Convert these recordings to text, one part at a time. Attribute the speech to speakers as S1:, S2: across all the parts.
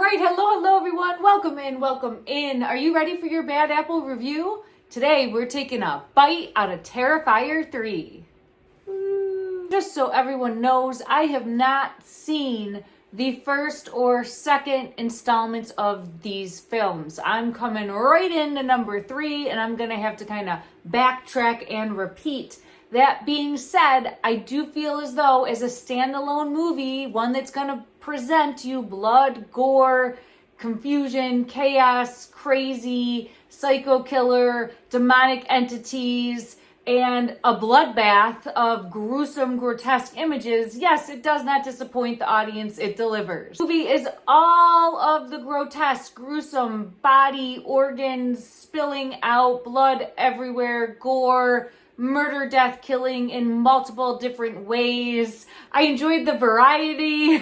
S1: right, hello everyone. Welcome in. Are you ready for your Bad Apple review? Today we're taking a bite out of Terrifier 3. Just so everyone knows, I have not seen the first or second installments of these films. I'm coming right into number 3 and I'm gonna have to kind of backtrack and repeat. That being said, I do feel as though as a standalone movie, one that's gonna present you blood, gore, confusion, chaos, crazy, psycho killer, demonic entities, and a bloodbath of gruesome, grotesque images, yes, it does not disappoint the audience it delivers. The movie is all of the grotesque, gruesome, body, organs spilling out, blood everywhere, gore, murder, death, killing in multiple different ways. I enjoyed the variety.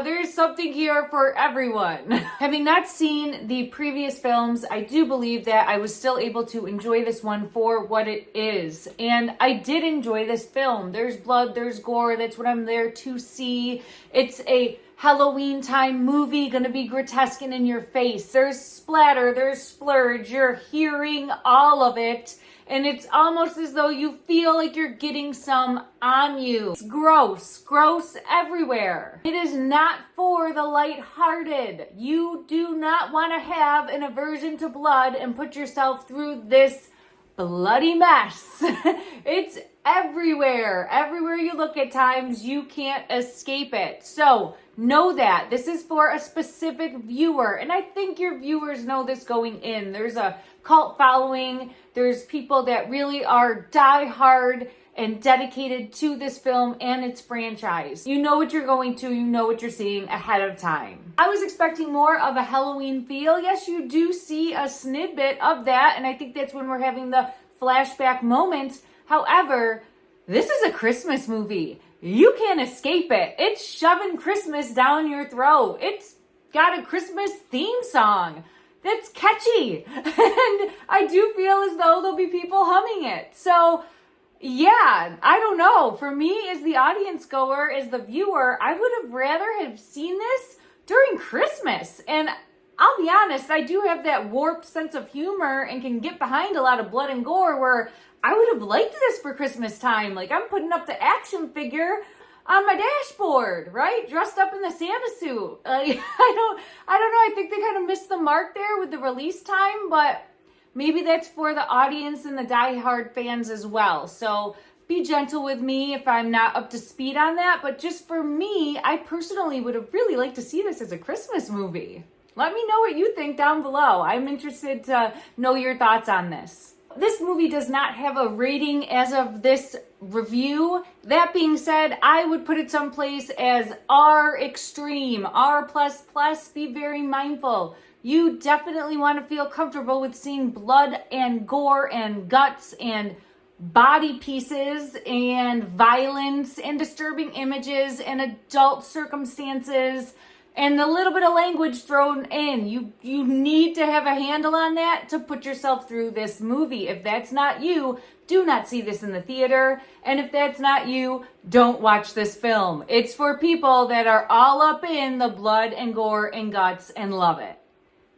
S1: There's something here for everyone. Having not seen the previous films, I do believe that I was still able to enjoy this one for what it is. And I did enjoy this film. There's blood, there's gore. That's what I'm there to see. It's a Halloween time movie, gonna be grotesque and in your face. There's splatter, there's splurge. You're hearing all of it. And it's almost as though you feel like you're getting some on you. It's gross everywhere. It is not for the lighthearted. You do not want to have an aversion to blood and put yourself through this bloody mess. It's everywhere. Everywhere you look at times, you can't escape it. So know that this is for a specific viewer. And I think your viewers know this going in. There's a cult following. There's people that really are diehard and dedicated to this film and its franchise. You know what you're going to, you know what you're seeing ahead of time. I was expecting more of a Halloween feel. Yes, you do see a snippet of that, and I think that's when we're having the flashback moments. However, this is a Christmas movie. You can't escape it. It's shoving Christmas down your throat. It's got a Christmas theme song that's catchy. And I do feel as though there'll be people humming it. So yeah, I don't know. For me, as the audience goer, as the viewer, I would have rather have seen this during Christmas. And I'll be honest, I do have that warped sense of humor and can get behind a lot of blood and gore where I would have liked this for Christmas time. Like, I'm putting up the action figure on my dashboard, right? Dressed up in the Santa suit. I don't know. I think they kind of missed the mark there with the release time, but maybe that's for the audience and the diehard fans as well. So be gentle with me if I'm not up to speed on that. But just for me, I personally would have really liked to see this as a Christmas movie. Let me know what you think down below. I'm interested to know your thoughts on this. This movie does not have a rating as of this review. That being said, I would put it someplace as R extreme, R++. Be very mindful. You definitely want to feel comfortable with seeing blood and gore and guts and body pieces and violence and disturbing images and adult circumstances and a little bit of language thrown in. You need to have a handle on that to put yourself through this movie. If that's not you, do not see this in the theater. And if that's not you, don't watch this film. It's for people that are all up in the blood and gore and guts and love it.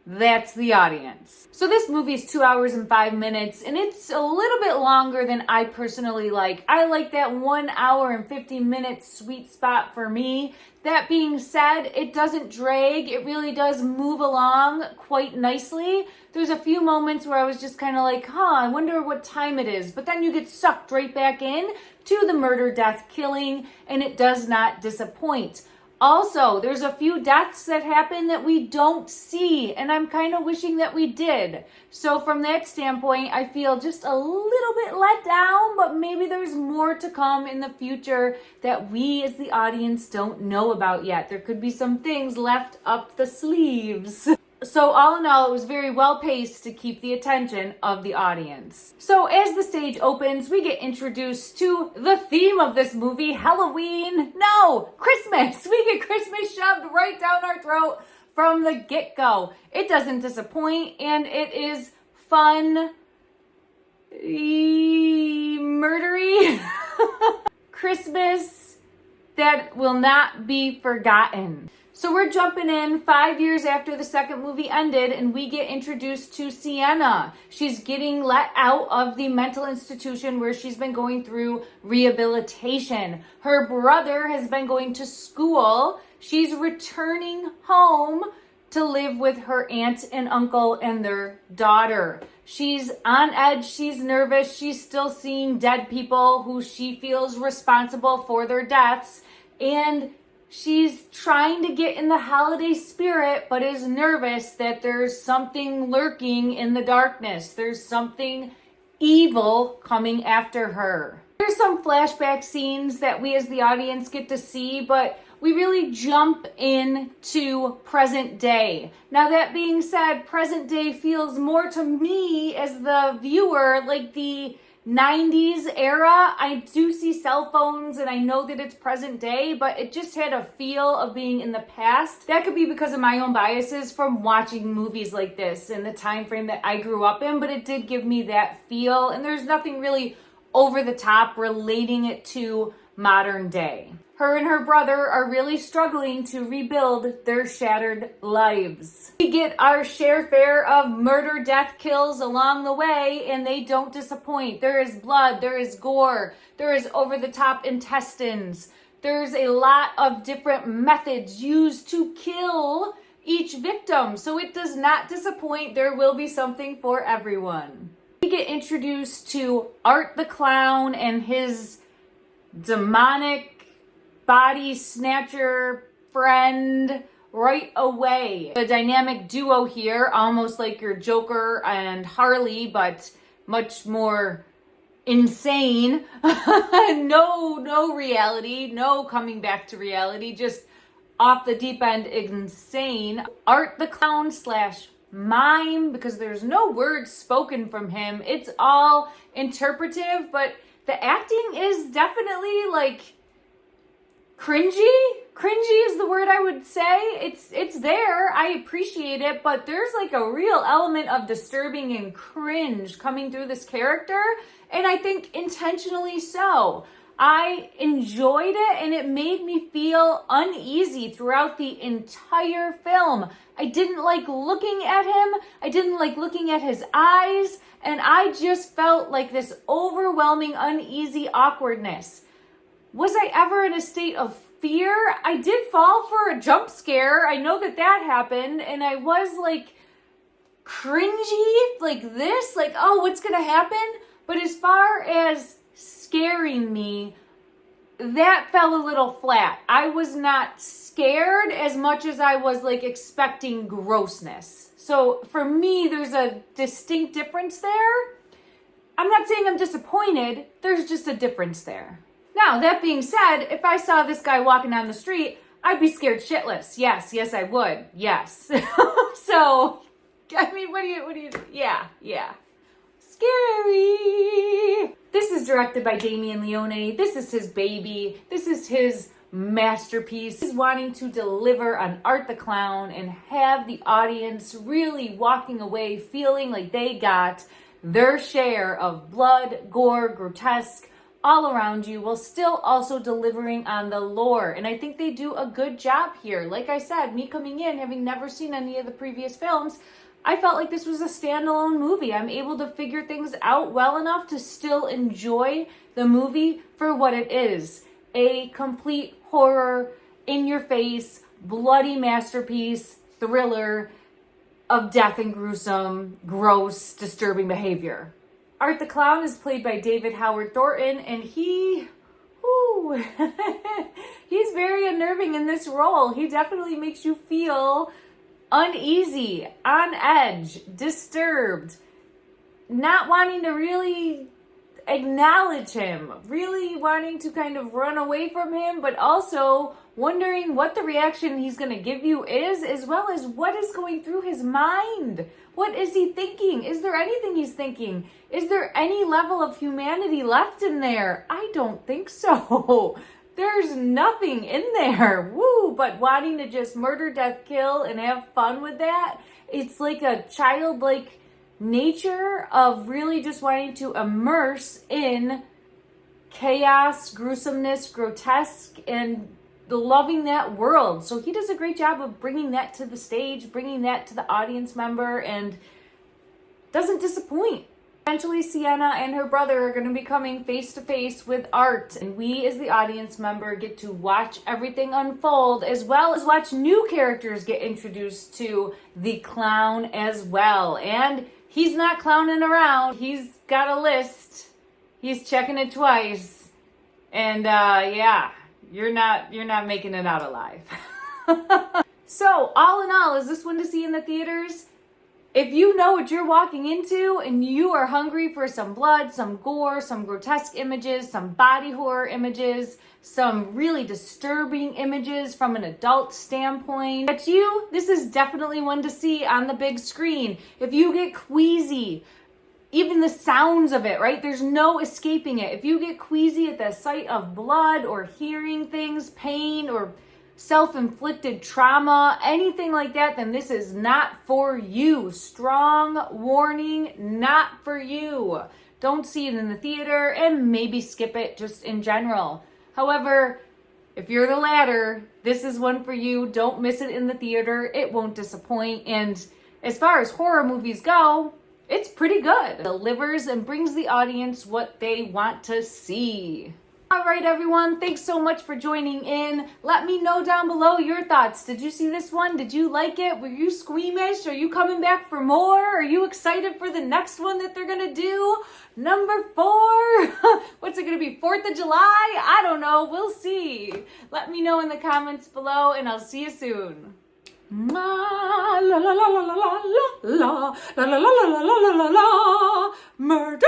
S1: That's the audience. So this movie is 2 hours and 5 minutes, and it's a little bit longer than I personally like. I like that 1 hour and 50 minutes sweet spot for me. That being said, it doesn't drag. It really does move along quite nicely. There's a few moments where I was just kind of like, I wonder what time it is. But then you get sucked right back in to the murder, death, killing, and it does not disappoint. Also, there's a few deaths that happen that we don't see, and I'm kind of wishing that we did. So from that standpoint, I feel just a little bit let down, but maybe there's more to come in the future that we as the audience don't know about yet. There could be some things left up the sleeves. So all in all, it was very well paced to keep the attention of the audience. So as the stage opens, we get introduced to the theme of this movie, Halloween. No, Christmas. We get Christmas shoved right down our throat from the get-go. It doesn't disappoint, and it is fun, murdery Christmas that will not be forgotten. So we're jumping in 5 years after the second movie ended, and we get introduced to Sienna. She's getting let out of the mental institution where she's been going through rehabilitation. Her brother has been going to school. She's returning home to live with her aunt and uncle and their daughter. She's on edge, she's nervous, she's still seeing dead people who she feels responsible for their deaths, and she's trying to get in the holiday spirit, but is nervous that there's something lurking in the darkness. There's something evil coming after her. There's some flashback scenes that we as the audience get to see, but we really jump into present day. Now, that being said, present day feels more to me as the viewer like the 90s era. I do see cell phones and I know that it's present day, but it just had a feel of being in the past. That could be because of my own biases from watching movies like this and the time frame that I grew up in, but it did give me that feel, and there's nothing really over the top relating it to modern day. Her and her brother are really struggling to rebuild their shattered lives. We get our share of murder, death, kills along the way, and they don't disappoint. There is blood, there is gore, there is over-the-top intestines. There's a lot of different methods used to kill each victim, so it does not disappoint. There will be something for everyone. We get introduced to Art the Clown and his demonic body snatcher friend right away. The dynamic duo here, almost like your Joker and Harley, but much more insane. No reality, no coming back to reality, just off the deep end insane. Art the Clown slash mime, because there's no words spoken from him. It's all interpretive, but the acting is definitely like cringy is the word I would say. It's there. I appreciate it, but there's like a real element of disturbing and cringe coming through this character, and I think intentionally so. I enjoyed it, and it made me feel uneasy throughout the entire film. I didn't like looking at him. I didn't like looking at his eyes, and I just felt like this overwhelming, uneasy awkwardness. Was I ever in a state of fear? I did fall for a jump scare. I know that happened, and I was like cringy, like this, like, oh, what's gonna happen? But as far as scaring me, that fell a little flat. I was not scared as much as I was like expecting grossness. So for me, there's a distinct difference there. I'm not saying I'm disappointed. There's just a difference there. Now, that being said, if I saw this guy walking down the street, I'd be scared shitless. Yes, I would. Yes. So, I mean, what do you, yeah. Scary. This is directed by Damien Leone. This is his baby. This is his masterpiece. He's wanting to deliver on Art the Clown and have the audience really walking away feeling like they got their share of blood, gore, grotesque, all around you, while still also delivering on the lore. And I think they do a good job here. Like I said, me coming in, having never seen any of the previous films, I felt like this was a standalone movie. I'm able to figure things out well enough to still enjoy the movie for what it is. A complete horror, in-your-face, bloody masterpiece, thriller of death and gruesome, gross, disturbing behavior. Art the Clown is played by David Howard Thornton, and he's very unnerving in this role. He definitely makes you feel uneasy, on edge, disturbed, not wanting to really acknowledge him, really wanting to kind of run away from him, but also wondering what the reaction he's going to give you is, as well as what is going through his mind. What is he thinking? Is there anything he's thinking? Is there any level of humanity left in there? I don't think so. There's nothing in there. Woo! But wanting to just murder, death, kill, and have fun with that. It's like a childlike nature of really just wanting to immerse in chaos, gruesomeness, grotesque, and loving that world. So he does a great job of bringing that to the stage, bringing that to the audience member, and doesn't disappoint. Eventually, Sienna and her brother are going to be coming face to face with Art, and we as the audience member get to watch everything unfold, as well as watch new characters get introduced to the clown as well. And he's not clowning around. He's got a list. He's checking it twice. And yeah, you're not making it out alive. So, all in all, is this one to see in the theaters? If you know what you're walking into and you are hungry for some blood, some gore, some grotesque images, some body horror images, some really disturbing images from an adult standpoint, that's you, this is definitely one to see on the big screen. If you get queasy, even the sounds of it, right? There's no escaping it. If you get queasy at the sight of blood or hearing things, pain, or self-inflicted trauma, anything like that, then this is not for you. Strong warning, not for you. Don't see it in the theater, and maybe skip it just in general. However, if you're the latter, this is one for you. Don't miss it in the theater. It won't disappoint. And as far as horror movies go, it's pretty good. It delivers and brings the audience what they want to see. All right, everyone. Thanks so much for joining in. Let me know down below your thoughts. Did you see this one? Did you like it? Were you squeamish? Are you coming back for more? Are you excited for the next one that they're going to do? Number 4? What's it going to be? 4th of July? I don't know. We'll see. Let me know in the comments below, and I'll see you soon. La la la la la la la la la la la la la la la, murder,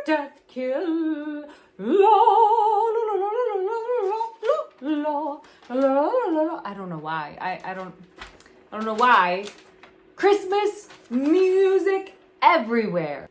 S1: death, kill. I don't know why. I don't know why. Christmas music everywhere.